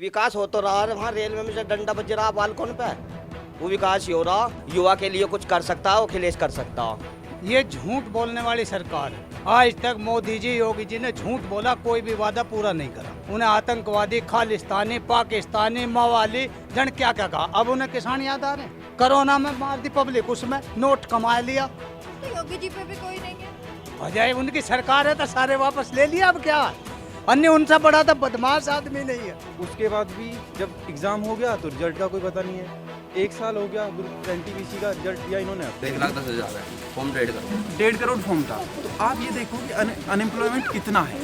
विकास हो तो रहा है, वहाँ रेलवे में से डंडा बज रहा बालकों पे, वो विकास ही हो रहा। युवा के लिए कुछ कर सकता है, अखिलेश कर सकता है। ये झूठ बोलने वाली सरकार है। आज तक मोदी जी योगी जी ने झूठ बोला, कोई भी वादा पूरा नहीं करा। उन्हें आतंकवादी, खालिस्तानी, पाकिस्तानी, मवाली जन क्या क्या कहा। अब उन्हें किसान याद आ रहे हैं। कोरोना में मार दी पब्लिक, उसमें नोट कमा लिया। तो योगी जी पे भी कोई नहीं है। अजय उनकी सरकार है तो सारे वापस ले लिया। अब क्या अन्य उनसे बड़ा तो बदमाश आदमी नहीं है। उसके बाद भी जब एग्जाम हो गया तो रिजल्ट का कोई पता नहीं है। 1 साल हो गया एनटीपीसी का रिजल्ट दिया इन्होंने। 1,10,000 है फॉर्म 1.5 करोड़। 1.5 करोड़ फॉर्म था। तो आप ये देखो कि अनएम्प्लॉयमेंट कितना है।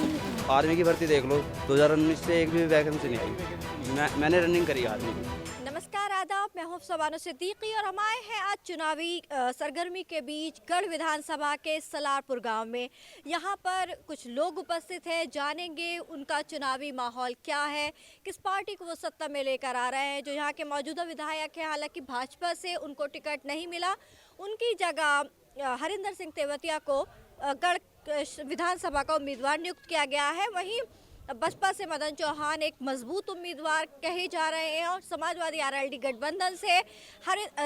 आर्मी की भर्ती देख लो, 2019 से एक भी वैकेंसी नहीं आई। मैंने रनिंग करी आर्मी की। नमस्कार, आदाब। मैं हूं सबानो सिद्दीकी और हम आए हैं आज चुनावी सरगर्मी के बीच गढ़ विधानसभा के सलारपुर गांव में। यहां पर कुछ लोग उपस्थित हैं, जानेंगे उनका चुनावी माहौल क्या है, किस पार्टी को वो सत्ता में लेकर आ रहे हैं। जो यहाँ के मौजूदा विधायक हैं, हालांकि भाजपा से उनको टिकट नहीं मिला, उनकी जगह हरिंदर सिंह तेवतिया को गढ़ विधानसभा का उम्मीदवार नियुक्त किया गया है। वहीं बसपा से मदन चौहान एक मजबूत उम्मीदवार कहे जा रहे हैं और समाजवादी आरएलडी गठबंधन से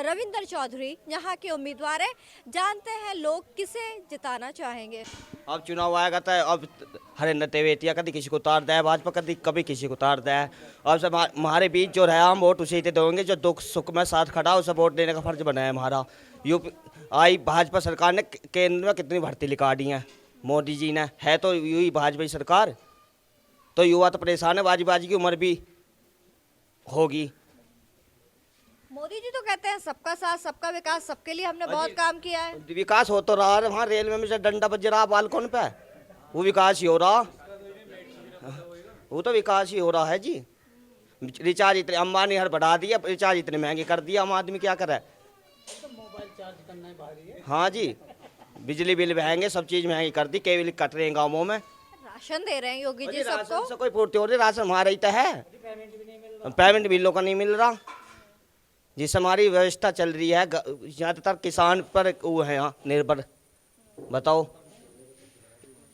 रविंदर चौधरी यहाँ के उम्मीदवार हैं। जानते हैं लोग किसे जिताना चाहेंगे। अब चुनाव आएगा तो अब हरिंदर तेवतिया कभी किसी को उतार दे, भाजपा कभी किसी को उतार दे। अब सब हमारे बीच जो रहा, हम वोट उसे ही देंगे जो दुख सुख में साथ खड़ा, उसे वोट देने का फर्ज बना है हमारा। यूपी आई भाजपा सरकार ने केंद्र में कितनी भर्ती निकाल दी है मोदी जी ने, है तो यही भाजपा सरकार। तो युवा तो परेशान है, बाजी की उम्र भी होगी। मोदी जी तो कहते हैं सबका साथ सबका विकास, सबके लिए हमने बहुत काम किया है। विकास हो तो रहा है, वहाँ रेलवे में से डंडा बज रहा बालकों पे, वो विकास ही हो रहा। वो तो विकास ही हो रहा है जी। रिचार्ज इतने अंबानी हर बढ़ा दिया, रिचार्ज इतने महंगे कर दिया, आम आदमी क्या करे। मोबाइल चार्ज करना है भारी। हाँ जी, बिजली बिल महंगे, सब चीज महंगी कर दी, केवल कट रहे हैं गाँवों में। राशन दे रहे हैं योगी जी सबको। राशन से कोई पूर्ति हो रही, राशन हमारा ही तो है, पेमेंट बिलों का नहीं मिल रहा, जिससे हमारी व्यवस्था चल रही है। ज़्यादातर किसान पर वो है यहाँ निर्भर, बताओ।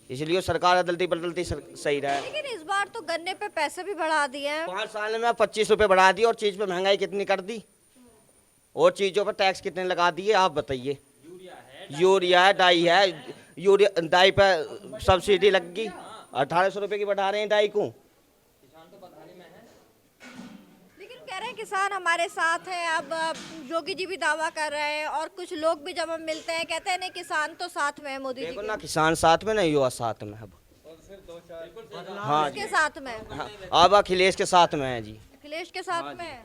इसलिए सरकार बदलती सही रहा है। लेकिन इस बार तो गन्ने पे पैसे भी बढ़ा दिए हैं। 5 साल में 25 रुपये बढ़ा दी, और चीज़ पे महंगाई कितनी कर दी, और चीज़ों पर टैक्स कितने लगा दिए, आप बताइए। यूरिया है, डाई है, यूरिया डाई पे सब्सिडी लग गई, 1800 रुपये की बढ़ा रहे हैं डाई को। लेकिन कह रहे हैं किसान हमारे साथ हैं। अब योगी जी भी दावा कर रहे हैं और कुछ लोग भी जब हम मिलते हैं कहते हैं नहीं, किसान तो साथ में है मोदी जी देखो के। ना, किसान साथ में, ना युवा साथ में। अब हाँ किसके साथ में? हाँ, अब अखिलेश के साथ में है जी। अखिलेश के साथ में है।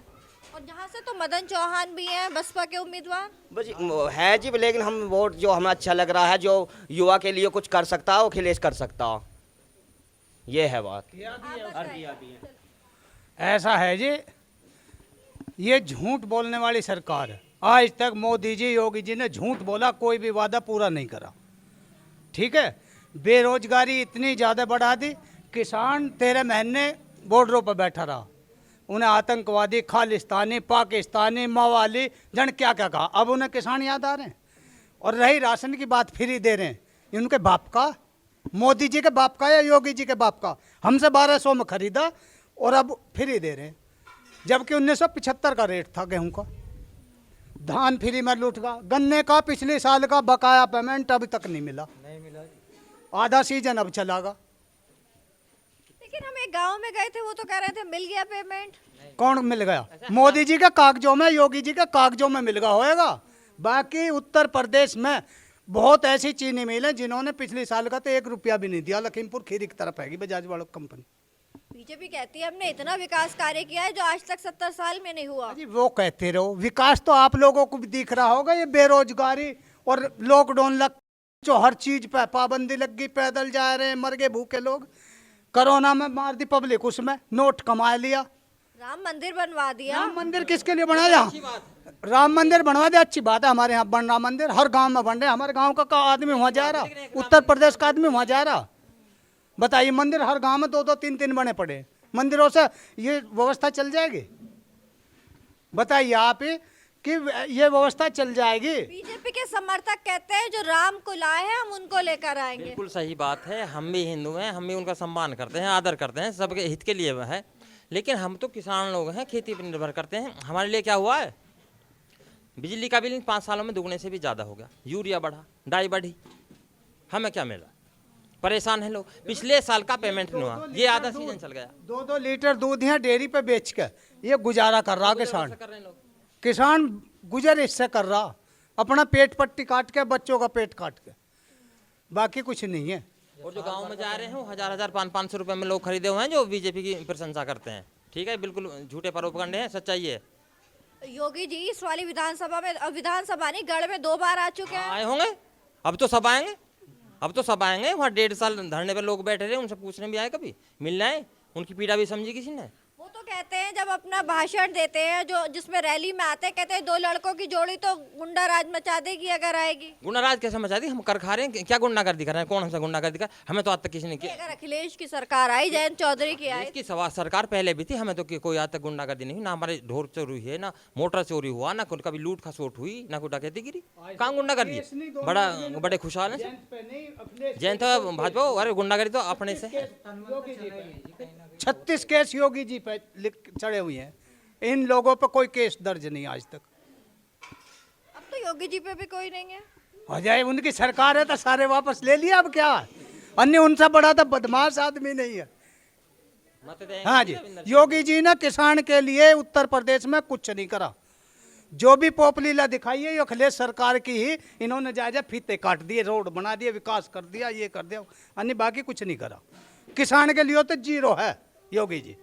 और जहाँ से तो मदन चौहान भी हैं बसपा के उम्मीदवार। बस है जी, लेकिन हम वोट जो हमें अच्छा लग रहा है, जो युवा के लिए कुछ कर सकता है, वो अखिलेश कर सकता है, ये है बात। ऐसा है जी, ये झूठ बोलने वाली सरकार है। आज तक मोदी जी योगी जी ने झूठ बोला, कोई भी वादा पूरा नहीं करा। ठीक है, बेरोजगारी इतनी ज़्यादा बढ़ा दी, किसान 13 महीने बॉर्डरों पर बैठा रहा। उन्हें आतंकवादी, खालिस्तानी, पाकिस्तानी, मवाली जन क्या क्या कहा। अब उन्हें किसान याद आ रहे हैं। और रही राशन की बात, फ्री दे रहे हैं। इनके बाप का, मोदी जी के बाप का या योगी जी के बाप का? हमसे 1200 में खरीदा और अब फ्री दे रहे हैं, जबकि 1975 का रेट था गेहूं का। धान फ्री में लूट गया। गन्ने का पिछले साल का बकाया पेमेंट अभी तक नहीं मिला। आधा सीजन अब चलागा। लेकिन हम एक गांव में गए थे, वो तो कह रहे थे मिल गया पेमेंट। कौन मिल गया? मोदी जी के कागजों में, योगी जी के कागजों में मिल गया होएगा। बाकी उत्तर प्रदेश में बहुत ऐसी चीनी मिल है जिन्होंने पिछले साल का तो 1 रुपया भी नहीं दिया। लखीमपुर खीरी की तरफ है बजाज वालों कंपनी। बीजेपी कहती है हमने इतना विकास कार्य किया है जो आज तक 70 साल में नहीं हुआ। जी वो कहते रहो, विकास तो आप लोगों को भी दिख रहा होगा। ये बेरोजगारी और लॉकडाउन लग, जो हर चीज पे पाबंदी लग गई, पैदल जा रहे हैं, मर गए भूखे लोग। कोरोना में मार दी पब्लिक, उसमें नोट कमा लिया। राम मंदिर बनवा दिया। राम मंदिर किसके लिए बनाया? राम मंदिर बनवा दे, अच्छी बात है। हमारे यहाँ बन रहा मंदिर, हर गांव में बन रहे। हमारे गांव का आदमी वहाँ जा रहा, उत्तर प्रदेश का आदमी वहाँ जा रहा। बताइए, मंदिर हर गांव में 2-2, 3-3 बने पड़े। मंदिरों से ये व्यवस्था चल जाएगी? बताइए आप ही कि ये व्यवस्था चल जाएगी? बीजेपी के समर्थक कहते हैं जो राम को लाए हैं हम उनको लेकर आएंगे। बिल्कुल सही बात है। हम भी हिंदू हैं, हम भी उनका सम्मान करते हैं, आदर करते हैं, सबके हित के लिए है। लेकिन हम तो किसान लोग हैं, खेती पर निर्भर करते हैं। हमारे लिए क्या हुआ है, बिजली का बिल 5 सालों में दुगने से भी ज़्यादा हो गया, यूरिया बढ़ा, डाई बढ़ी, हमें क्या मिला, परेशान हैं लोग। पिछले साल का पेमेंट नहीं हुआ, ये आधा सीजन चल गया। 2-2 लीटर दूध यहाँ डेयरी पे बेच के ये गुजारा कर रहा किसान। कर रहे हैं लोग। किसान गुजर इससे कर रहा, अपना पेट पट्टी काट के, बच्चों का पेट काट के, बाकी कुछ नहीं है। और जो गांव में जा रहे हैं वो 1000-1000 500 रुपए में लोग खरीदे हुए हैं जो बीजेपी की प्रशंसा करते हैं। ठीक है, बिल्कुल झूठे प्रोपगंडे हैं, सच्चाई है। योगी जी इस वाली विधानसभा में, विधानसभा नहीं, गढ़ में 2 बार आ चुके हैं। आए होंगे, अब तो सब आएंगे, अब तो सब आएंगे। वहाँ 1.5 साल धरने पे लोग बैठे रहे, उनसे पूछने भी आए, कभी मिलने आए, उनकी पीड़ा भी समझी किसी ने। वो तो कहते हैं जब अपना भाषण देते हैं, जो जिसमें रैली में आते हैं, कहते हैं 2 लड़कों की जोड़ी तो गुंडा राज मचा देगी अगर आएगी। गुंडा राज कैसे मचा दी, हम कर खा रहे हैं, क्या गुंडागर्दी कर रहे हैं, कौन हमसे गुंडागर्दी कर, हमें तो आज तक किसी ने किया। अगर अखिलेश की सरकार आई, जयंत चौधरी की आई, इसकी सरकार पहले भी थी, हमें तो कोई आज तक गुंडागर्दी नहीं हुई, ना हमारे ढोर चोरी हुई है, ना मोटर चोरी हुआ, ना कभी लूट खसोट हुई, ना कोई डकैती गिरी। कहाँ गुंडागर्दी, बड़े खुशहाल हैं जयंत भाजपा। अरे गुंडागर्दी तो अपने से है। 36 केस योगी जी पे चढ़े हुए हैं, इन लोगों पे कोई केस दर्ज नहीं आज तक। अब तो योगी जी पे भी कोई नहीं है। हो जाए, उनकी सरकार है तो सारे वापस ले लिया, अब क्या, अन्य उनसे बड़ा तो बदमाश आदमी नहीं है। हाँ जी, योगी जी ने किसान के लिए उत्तर प्रदेश में कुछ नहीं करा। जो भी पोपलीला दिखाई है ये अखिलेश सरकार की ही, इन्होंने जायजा फीते काट दिए, रोड बना दिए, विकास कर दिया, ये कर दिया, अन्य बाकी कुछ नहीं करा। किसान के लिए तो जीरो है योगी जी।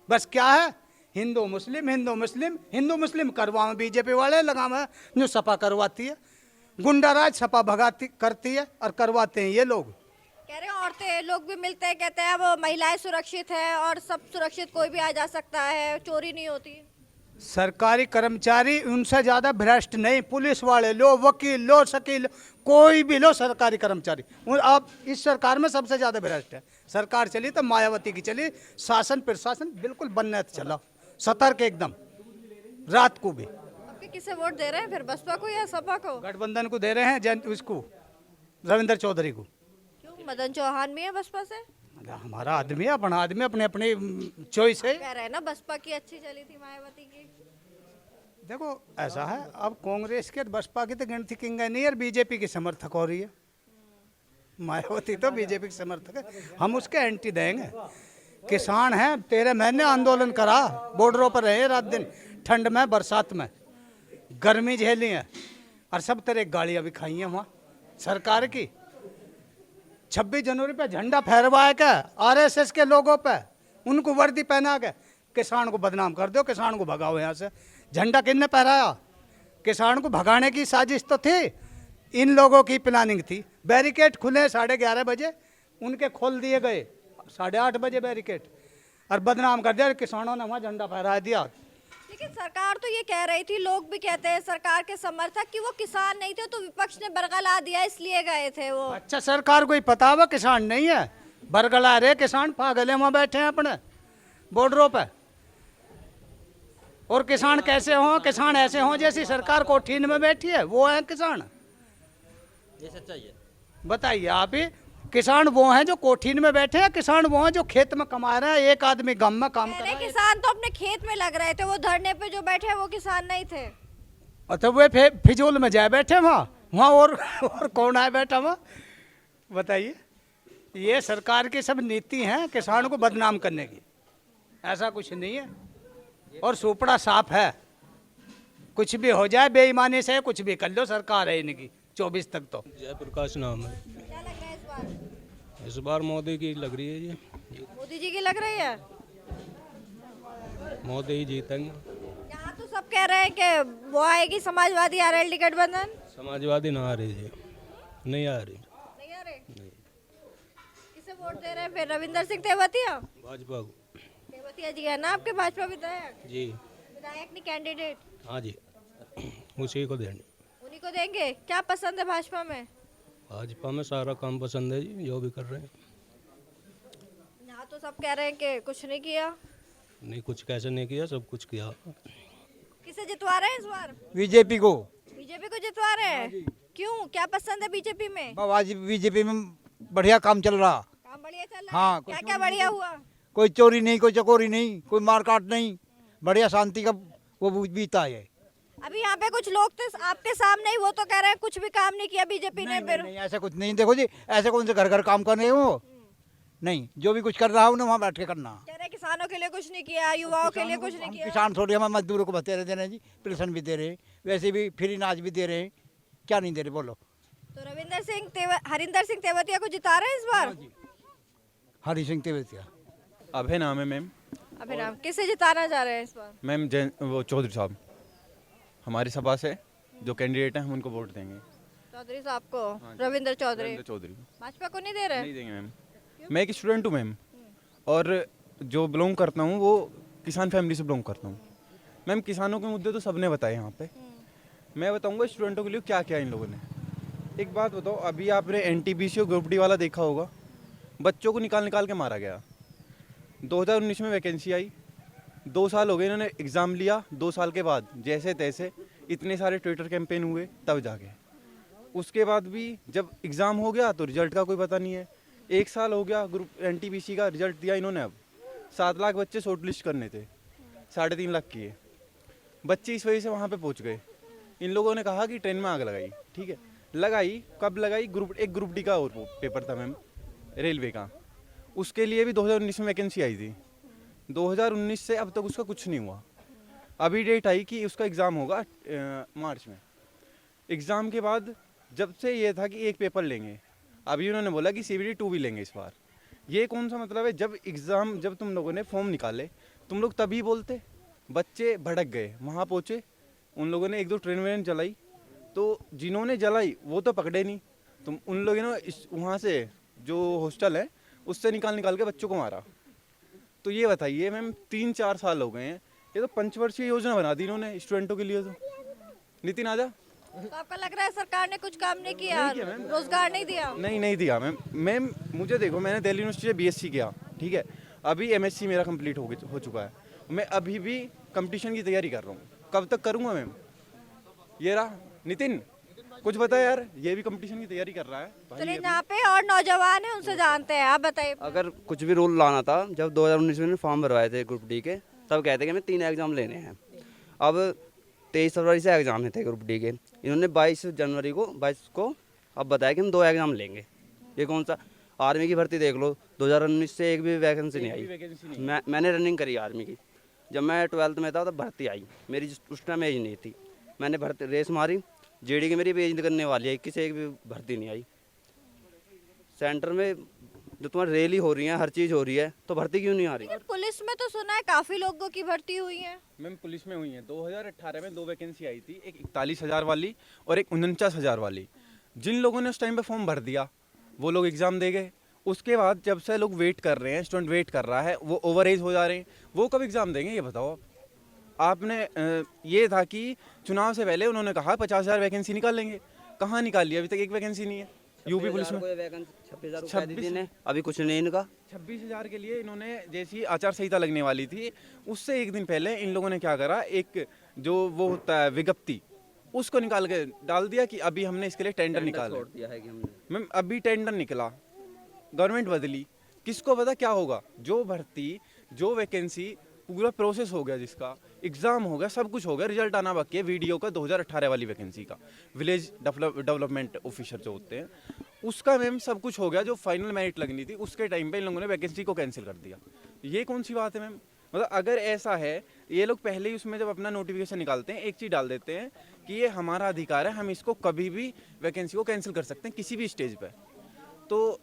बस क्या है, हिंदू मुस्लिम, हिंदू मुस्लिम, हिंदू मुस्लिम करवाओ बीजेपी वाले, लगाम है जो सपा करवाती है, गुंडा राज सपा भगाती करती है और करवाते हैं ये लोग। कह रहे हैं औरतें लोग भी मिलते हैं, कहते हैं अब महिलाएं सुरक्षित है और सब सुरक्षित, कोई भी आ जा सकता है, चोरी नहीं होती। सरकारी कर्मचारी उनसे ज्यादा भ्रष्ट नहीं, पुलिस वाले लो, वकील लो, शकील, कोई भी लो सरकारी कर्मचारी। आप इस सरकार में सबसे ज्यादा भ्रष्ट है। सरकार चली तो मायावती की चली, शासन प्रशासन बिल्कुल बनने चला, सतर्क एकदम, रात को भी। आपके किसे वोट दे रहे हैं फिर, बसपा को या सपा को? गठबंधन को दे रहे हैं, उसको रविंद्र चौधरी को। क्यों, मदन चौहान भी है बसपा से? हमारा आदमी है, अपना आदमी, अपने अपने चॉइस है। कह रहे हैं ना बसपा की अच्छी चली थी, मायावती की। देखो ऐसा है, अब कांग्रेस के बसपा की तो गिनती किंग नहीं है, बीजेपी की समर्थक हो रही है। मायावती तो बीजेपी की समर्थक है, हम उसके एंटी देंगे। किसान हैं, 13 महीने आंदोलन करा, बॉर्डरों पर रहे रात दिन, ठंड में बरसात में, गर्मी झेली है, और सब तरह की गाड़ियाँ भी खाई हैं वहाँ सरकार की। 26 जनवरी पे झंडा फहरवाए के आरएसएस के लोगों पे, उनको वर्दी पहना के किसान को बदनाम कर दो, किसान को भगाओ यहाँ से। झंडा किसने फहराया? किसान को भगाने की साजिश तो थी, इन लोगों की प्लानिंग थी। बैरिकेड खुले 11:30 बजे, उनके खोल दिए गए 8:30 बजे बैरिकेड, और बदनाम कर दिया, किसानों ने वहाँ झंडा फहरा दिया। लेकिन सरकार तो ये कह रही थी, लोग भी कहते हैं सरकार के समर्थक, कि वो किसान नहीं थे तो विपक्ष ने बरगला दिया इसलिए गए थे वो। अच्छा, सरकार को ही पता हुआ किसान नहीं है, बरगला रहे किसान, पागल है, वहाँ बैठे हैं अपने बॉर्डरों पे। और किसान कैसे हों? किसान ऐसे हों जैसी सरकार कोठीन में बैठी है, वो है किसान। ये सच्चाई है। बताइए आप ही, किसान वो हैं जो कोठीन में बैठे हैं, किसान वो हैं जो खेत में कमा रहे हैं, एक आदमी गम में काम कर रहा है। किसान तो अपने खेत में लग रहे थे, वो धरने पे जो बैठे वो किसान नहीं थे। तो वे फिजूल में जाए बैठे वहाँ और कौन आए बैठा वहाँ? बताइए, ये सरकार की सब नीति हैं किसान को बदनाम करने की, ऐसा कुछ नहीं है। और सुपड़ा साफ है, कुछ भी हो जाए बेईमानी से, कुछ भी कर लो, सरकार है इनकी 24 तक। तो जयप्रकाश नाम है। क्या लग रहा है इस बार? इस बार मोदी की लग रही है, ये मोदी जी की लग रही है। मोदी ही जीतेंगे। यहाँ तो सब कह रहे हैं कि वो आएगी समाजवादी आरएलडी गठबंधन। समाजवादी ना आ रही है, नहीं आ रही। नहीं आ रहे? किसे वोट दे रहे हैं फिर? रविंदर सिंह तेवतिया? भाजपा को। तेवतिया जी है ना आपके भाजपा विधायक? जी। विधायक नहीं, कैंडिडेट? हाँ जी, उसी को देंगे। उन्हीं को देंगे। क्या पसंद है भाजपा में? भाजपा में सारा काम पसंद है जी, जो भी कर रहे हैं। यहाँ तो सब कह रहे हैं कि कुछ नहीं किया। नहीं, कुछ कैसे नहीं किया, सब कुछ किया। किसे जितवा रहे हैं इस बार? बीजेपी को। बीजेपी को जितवा रहे हैं? क्यों, क्या पसंद है बीजेपी में? आज बीजेपी में बढ़िया काम चल रहा। काम बढ़िया चल रहा है? हाँ, क्या क्या बढ़िया हुआ? कोई चोरी नहीं, कोई चकोरी नहीं, कोई मारकाट नहीं, बढ़िया शांति का वो बीता है। अभी यहाँ पे कुछ लोग थे आपके सामने ही, वो तो कह रहे हैं कुछ भी काम नहीं किया बीजेपी ने। फिर नहीं, ऐसा कुछ नहीं। देखो जी, ऐसे कौन से घर घर काम कर रहे हो? नहीं, जो भी कुछ कर रहा हूँ ना वहाँ बैठ के करना। कह रहे हैं किसानों के लिए कुछ नहीं किया, युवाओं के लिए कुछ नहीं किया। किसान थोड़ी, हम मजदूरों को भत्ते दे रहे हैं जी, पेंशन भी दे रहे हैं, वैसे भी फ्री अनाज भी दे रहे हैं, क्या नहीं दे रहे बोलो? तो हरिंदर सिंह तेवतिया को जिता रहे हैं इस बार? हरी सिंह तेवतिया। अभय नाम है मैम। अभी नाम किसे जिताना चाह रहे हैं इस बार? मैम वो चौधरी साहब हमारी सभा से जो कैंडिडेट हैं हम उनको वोट देंगे। चौधरी साहब को, रविंद्र चौधरी। नरेंद्र चौधरी भाजपा को नहीं दे रहे? नहीं देंगे मैम। मैं एक स्टूडेंट हूँ मैम, और जो बिलोंग करता हूँ वो किसान फैमिली से बिलोंग करता हूँ मैम। किसानों के मुद्दे तो सबने बताए यहाँ पे, मैं बताऊँगा स्टूडेंटों के लिए क्या क्या इन लोगों ने। एक बात बताओ, अभी आपने NTPC और ग्रुप डी वाला देखा होगा, बच्चों को निकाल निकाल के मारा गया। 2019 में वैकेंसी आई, 2 साल हो गए इन्होंने एग्ज़ाम लिया, 2 साल के बाद जैसे तैसे इतने सारे ट्विटर कैंपेन हुए तब जाके, उसके बाद भी जब एग्ज़ाम हो गया तो रिजल्ट का कोई पता नहीं है। 1 साल हो गया, ग्रुप NTPC का रिजल्ट दिया इन्होंने, अब 7 लाख बच्चे शॉर्ट लिस्ट करने थे, 3.5 लाख किए बच्चे, इस वजह से वहाँ पे पहुँच गए। इन लोगों ने कहा कि ट्रेन में आग लगाई, ठीक है, लगाई, कब लगाई? एक ग्रुप डी का और पेपर था मैम, रेलवे का, उसके लिए भी 2019 में वैकेंसी आई थी। 2019 से अब तक उसका कुछ नहीं हुआ। अभी डेट आई कि उसका एग्ज़ाम होगा मार्च में। एग्ज़ाम के बाद जब से ये था कि एक पेपर लेंगे, अभी उन्होंने बोला कि CBT 2 भी लेंगे इस बार। ये कौन सा मतलब है? जब तुम लोगों ने फॉर्म निकाले तुम लोग तभी बोलते। बच्चे भड़क गए, वहाँ पहुँचे, उन लोगों ने 1-2 ट्रेन वेन चलाई, तो जिन्होंने जलाई वो तो पकड़े नहीं, तुम उन लोगों ने वहाँ से जो हॉस्टल है उससे निकाल के बच्चों को मारा। तो ये बताइए मैम, 3-4 साल हो गए हैं, ये तो पंचवर्षीय योजना बना दी इन्होंने स्टूडेंटों के लिए। तो नितिन आजा। तो आपका लग रहा है सरकार ने कुछ काम नहीं किया, रोजगार नहीं दिया? नहीं दिया मैम। मुझे देखो, मैंने दिल्ली यूनिवर्सिटी से BSc किया, ठीक है, अभी MSc मेरा कंप्लीट हो चुका है, मैं अभी भी कंपटीशन की तैयारी कर रहा हूँ। कब तक करूँगा मैम? ये रहा नितिन, कुछ बता यार, ये भी कंपटीशन की तैयारी कर रहा है। चलिए, यहाँ पे और नौजवान है, उनसे जानते हैं, आप बताइए। अगर कुछ भी रूल लाना था, जब 2019 में फॉर्म भरवाए थे ग्रुप डी के, तब कहते कि हमें 3 एग्ज़ाम लेने हैं। अब 23 फरवरी से एग्ज़ाम थे ग्रुप डी के, इन्होंने 22 को अब बताया कि हम 2 एग्ज़ाम लेंगे। ये कौन सा? आर्मी की भर्ती देख लो, 2019 से एक भी वैकेंसी नहीं आई। मैंने रनिंग करी आर्मी की, जब मैं 12th में था तब भर्ती आई, मेरी उस टाइम एज नहीं थी, मैंने भर्ती रेस मारी, JD की मेरी एज करने वाली है, 21 से एक भी भर्ती नहीं आई। सेंटर में जो तुम्हारी रैली हो रही है, हर चीज़ हो रही है, तो भर्ती क्यों नहीं आ रही? पुलिस में तो सुना है काफी लोगों की भर्ती हुई है। मैम पुलिस में हुई है, 2018 में 2 वैकेंसी आई थी, एक 41,000 वाली और एक 49,000 वाली। जिन लोगों ने उस टाइम पे फॉर्म भर दिया वो लोग एग्ज़ाम दे गए। उसके बाद जब से लोग वेट कर रहे हैं, स्टूडेंट वेट कर रहा है, वो ओवर एज हो जा रहे हैं, वो कब एग्ज़ाम देंगे ये बताओ। आपने ये था कि चुनाव से पहले उन्होंने कहा 50,000 वैकेंसी निकाल लेंगे, कहाँ निकाली? अभी तक एक वैकेंसी नहीं है। यूपी पुलिस में 26,000 अभी कुछ नहीं इनका। 26,000 के लिए इन्होंने, जैसी आचार संहिता लगने वाली थी उससे एक दिन पहले इन लोगों ने क्या करा, एक जो वो होता है विज्ञप्ति, उसको निकाल के डाल दिया कि अभी हमने इसके लिए टेंडर निकाला। मैम अभी टेंडर निकला, गवर्नमेंट बदली, किसको पता क्या होगा। जो भर्ती, जो वैकेंसी, पूरा प्रोसेस हो गया, जिसका एग्ज़ाम हो गया, सब कुछ हो गया, रिजल्ट आना बाकी है। वीडियो का 2018 वाली वैकेंसी का, विलेज डेवलपमेंट ऑफिसर जो होते हैं उसका मैम सब कुछ हो गया। जो फाइनल मेरिट लगनी थी उसके टाइम पे इन लोगों ने वैकेंसी को कैंसिल कर दिया। ये कौन सी बात है मैम? मतलब अगर ऐसा है, ये लोग पहले ही उसमें जब अपना नोटिफिकेशन निकालते हैं एक चीज़ डाल देते हैं कि ये हमारा अधिकार है, हम इसको कभी भी वैकेंसी को कैंसिल कर सकते हैं किसी भी स्टेज पर, तो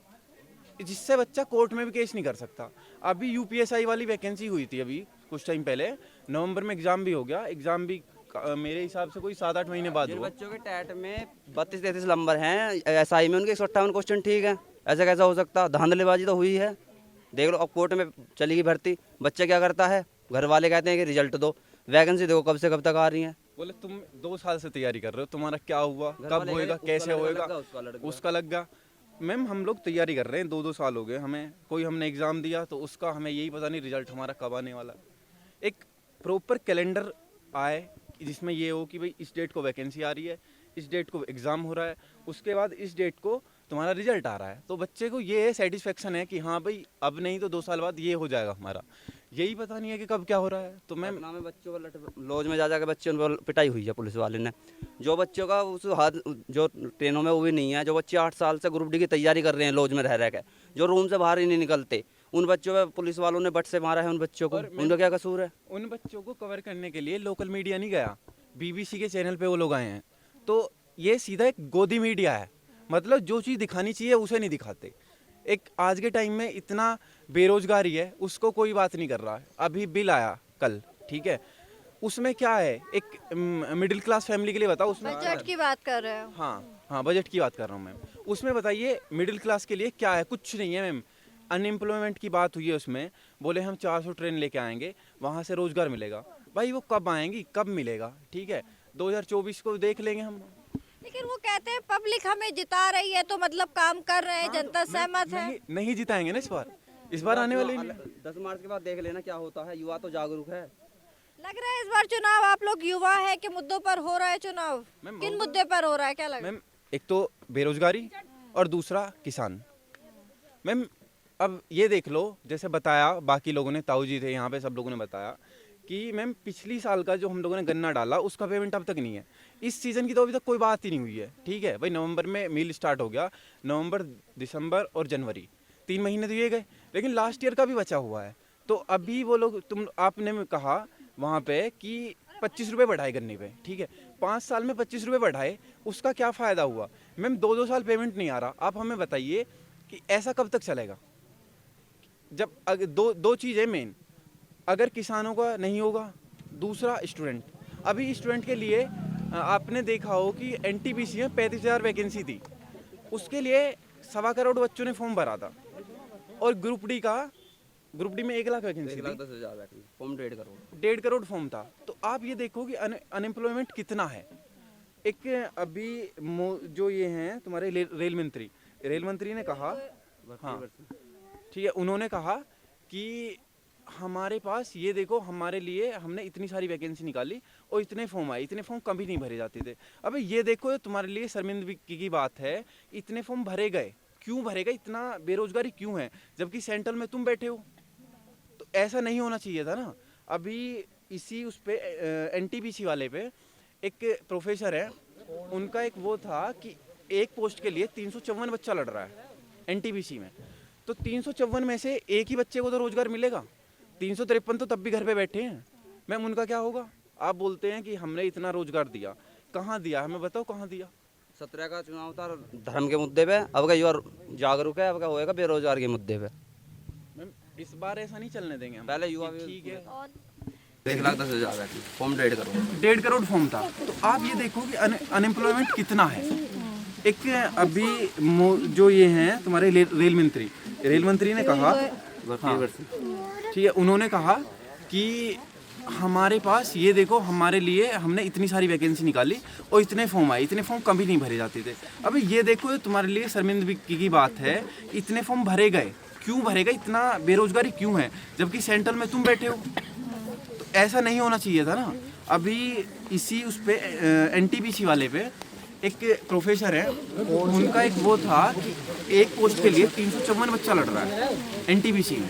जिससे बच्चा कोर्ट में भी केस नहीं कर सकता। अभी UPSI वाली वैकेंसी हुई थी अभी कुछ टाइम पहले, नवंबर में एग्ज़ाम भी हो गया, एग्ज़ाम भी मेरे हिसाब से कोई 7-8 महीने बाद हुआ। बच्चों के टैट में 32-33 नंबर हैं, SI में उनके 158 क्वेश्चन ठीक है, ऐसा कैसा हो सकता? धांधलेबाजी तो हुई है, देख लो। अब कोर्ट में चलेगी भर्ती, बच्चा क्या करता है, घर वाले कहते हैं कि रिजल्ट दो, वैकेंसी देखो कब से कब तक आ रही है। बोले तुम 2 साल से तैयारी कर रहे हो, तुम्हारा क्या हुआ, कब होएगा, कैसे होएगा, उसका लग गया। मैम हम लोग तैयारी कर रहे हैं, 2-2 साल हो गए हमें, कोई हमने एग्ज़ाम दिया तो उसका हमें यही पता नहीं रिजल्ट हमारा कब आने वाला। एक प्रॉपर कैलेंडर आए जिसमें ये हो कि भाई इस डेट को वैकेंसी आ रही है, इस डेट को एग्ज़ाम हो रहा है, उसके बाद इस डेट को तुम्हारा रिजल्ट आ रहा है, तो बच्चे को ये सेटिस्फेक्शन है कि हाँ भाई अब नहीं तो 2 साल बाद ये हो जाएगा हमारा। यही पता नहीं है कि कब क्या हो रहा है। तो मैं पटना में बच्चों को लॉज में जा जाकर बच्चे उन पर पिटाई हुई है पुलिस वाले ने। जो बच्चों का उस हाथ जो ट्रेनों में वो भी नहीं है, जो बच्चे 8 साल से ग्रुप डी की तैयारी कर रहे हैं लॉज में रह के, जो रूम से बाहर ही नहीं निकलते, उन बच्चों पे पुलिस वालों ने बट से मारा है। उन बच्चों को, उनका क्या कसूर है? उन बच्चों को कवर करने के लिए लोकल मीडिया नहीं गया, BBC के चैनल पे वो लोग आए हैं। तो ये सीधा एक गोदी मीडिया है, मतलब जो चीज़ दिखानी चाहिए उसे नहीं दिखाते। एक आज के टाइम में इतना बेरोजगारी है, उसको कोई बात नहीं कर रहा है। अभी बिल आया कल, ठीक है, उसमें क्या है, एक मिडिल क्लास फैमिली के लिए बताओ, उसमें बजट की बात कर रहे हो? हाँ बजट की बात कर रहा हूँ मैम। उसमें बताइए मिडिल क्लास के लिए क्या है, कुछ नहीं है मैम। अनएम्प्लॉयमेंट की बात हुई है उसमें, बोले हम 400 ट्रेन लेके आएंगे, वहाँ से रोजगार मिलेगा। भाई वो कब आएंगी, कब मिलेगा? ठीक है, 2024 को देख लेंगे हम। लेकिन वो कहते हैं पब्लिक हमें जिता रही है, तो मतलब काम कर रहे हैं, जनता सहमत है। नहीं जिताएंगे ना इस बार आने वाले 10 मार्च के बाद देख लेना क्या होता है। युवा तो जागरूक है। लग रहा है इस बार चुनाव आप लोग युवा है कि मुद्दों पर हो रहा है चुनाव? किन मुद्दे पर हो रहा है, क्या लग रहा है? मैम एक तो बेरोजगारी और दूसरा किसान। मैम अब ये देख लो, जैसे बताया बाकी लोगों ने, ताऊ जी थे यहाँ पे, सब लोगों ने बताया कि मैम पिछली साल का जो हम लोगों ने गन्ना डाला उसका पेमेंट अब तक नहीं है। इस सीज़न की तो अभी तक कोई बात ही नहीं हुई है। ठीक है भाई, नवंबर में मिल स्टार्ट हो गया, नवंबर, दिसंबर और जनवरी, 3 महीने तो ये गए, लेकिन लास्ट ईयर का भी बचा हुआ है। तो अभी वो लोग, आपने कहा वहाँ पे कि 25 रुपये बढ़ाए गन्ने पे, ठीक है, 5 साल में 25 रुपये बढ़ाए, उसका क्या फ़ायदा हुआ? मैम 2-2 साल पेमेंट नहीं आ रहा। आप हमें बताइए कि ऐसा कब तक चलेगा? जब दो चीज़ है मेन, अगर किसानों का नहीं होगा, दूसरा स्टूडेंट। अभी स्टूडेंट के लिए आपने देखा हो कि NTPC में 35,000 वैकेंसी थी, उसके लिए 2.25 करोड़ बच्चों ने फॉर्म भरा था। और ग्रुप डी में 1 लाख वैकेंसी थी, 1,10,000 फॉर्म 1.5 करोड़ फॉर्म था। तो आप ये देखो कि अनएम्प्लॉयमेंट कितना है। एक अभी जो ये हैं तुम्हारे रेल मंत्री ने कहा, हाँ ठीक है, उन्होंने कहा कि हमारे पास ये देखो, हमारे लिए हमने इतनी सारी वैकेंसी निकाली और इतने फॉर्म आए, इतने फॉर्म कभी नहीं भरे जाते थे। अबे ये देखो, ये तुम्हारे लिए शर्मिंदगी की बात है, इतने फॉर्म भरे गए, क्यों भरे गए? इतना बेरोजगारी क्यों है, जबकि सेंट्रल में तुम बैठे हो? तो ऐसा नहीं होना चाहिए था ना। अभी इसी उस पे NTPC वाले पे एक प्रोफेसर है, उनका एक वो था कि एक पोस्ट के लिए 354 बच्चा लड़ रहा है NTPC में। तो 354 में से एक ही बच्चे को तो रोजगार मिलेगा, 353 तो तब भी घर पे बैठे हैं। मैम उनका क्या होगा? आप बोलते हैं कि हमने इतना रोजगार दिया, कहाँ दिया? हमें बताओ कहाँ दिया? 17 का चुनाव था धर्म के मुद्दे पे, अब का युवा जागरूक है, अब का होएगा बेरोजगार के मुद्दे पे। मैम इस बार ऐसा नहीं चलने देंगे हम। पहले युवा ठीक है, 1,10,000 फॉर्म 1.5 करोड़ 1.5 करोड़ फॉर्म था। तो आप ये देखो कि अनएम्प्लॉयमेंट कितना है। एक अभी जो ये हैं तुम्हारे रेल मंत्री ने कहा, हाँ ठीक है, उन्होंने कहा कि हमारे पास ये देखो, हमारे लिए हमने इतनी सारी वैकेंसी निकाली और इतने फॉर्म आए, इतने फॉर्म कभी नहीं भरे जाते थे। अभी ये देखो, ये तुम्हारे लिए शर्मिंदगी की बात है, इतने फॉर्म भरे गए, क्यों भरे गए? इतना बेरोजगारी क्यों है, जबकि सेंट्रल में तुम बैठे हो? तो ऐसा नहीं होना चाहिए था ना। अभी इसी उस पे NTPC वाले पे एक प्रोफेसर है, उनका एक वो था कि एक पोस्ट के लिए 354 बच्चा लड़ रहा है NTPC में।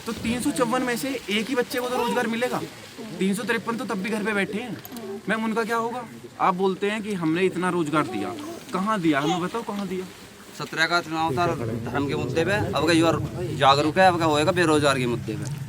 तो 354 में से एक ही बच्चे को तो रोजगार मिलेगा, 353 तो तब भी घर पे बैठे हैं। मैम उनका क्या होगा? आप बोलते हैं कि हमने इतना रोजगार दिया, कहाँ दिया? हमें बताओ कहाँ दिया? 17 का चुनाव था धर्म के मुद्दे पे, अब का युवा जागरूक है, अब का होएगा बेरोजगार के मुद्दे पे।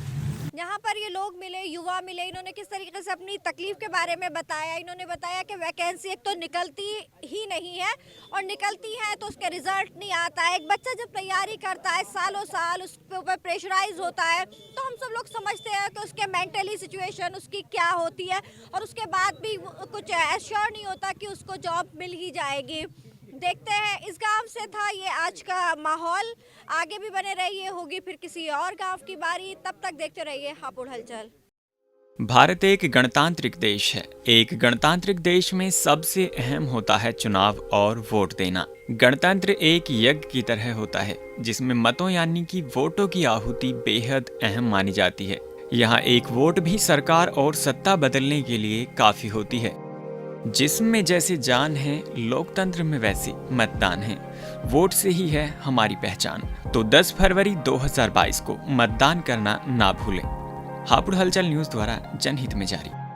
यहाँ पर ये लोग मिले, युवा मिले, इन्होंने किस तरीके से अपनी तकलीफ के बारे में बताया। इन्होंने बताया कि वैकेंसी एक तो निकलती ही नहीं है, और निकलती है तो उसके रिजल्ट नहीं आता है। एक बच्चा जब तैयारी करता है सालों साल, उसके ऊपर प्रेशराइज होता है, तो हम सब लोग समझते हैं कि उसके मेंटली सिचुएशन उसकी क्या होती है, और उसके बाद भी कुछ एश्योर नहीं होता कि उसको जॉब मिल ही जाएगी। देखते हैं, इस गांव से था ये आज का माहौल। आगे भी बने रहिए, होगी फिर किसी और गांव की बारी। तब तक देखते रहिए हापुड़ हलचल। भारत एक गणतांत्रिक देश है। एक गणतांत्रिक देश में सबसे अहम होता है चुनाव और वोट देना। गणतंत्र एक यज्ञ की तरह होता है जिसमें मतों यानी कि वोटों की आहुति बेहद अहम मानी जाती है। यहाँ एक वोट भी सरकार और सत्ता बदलने के लिए काफी होती है। जिसमें जैसे जान है, लोकतंत्र में वैसे मतदान है। वोट से ही है हमारी पहचान। तो 10 फरवरी 2022 को मतदान करना ना भूलें। हापुड़ हलचल न्यूज़ द्वारा जनहित में जारी।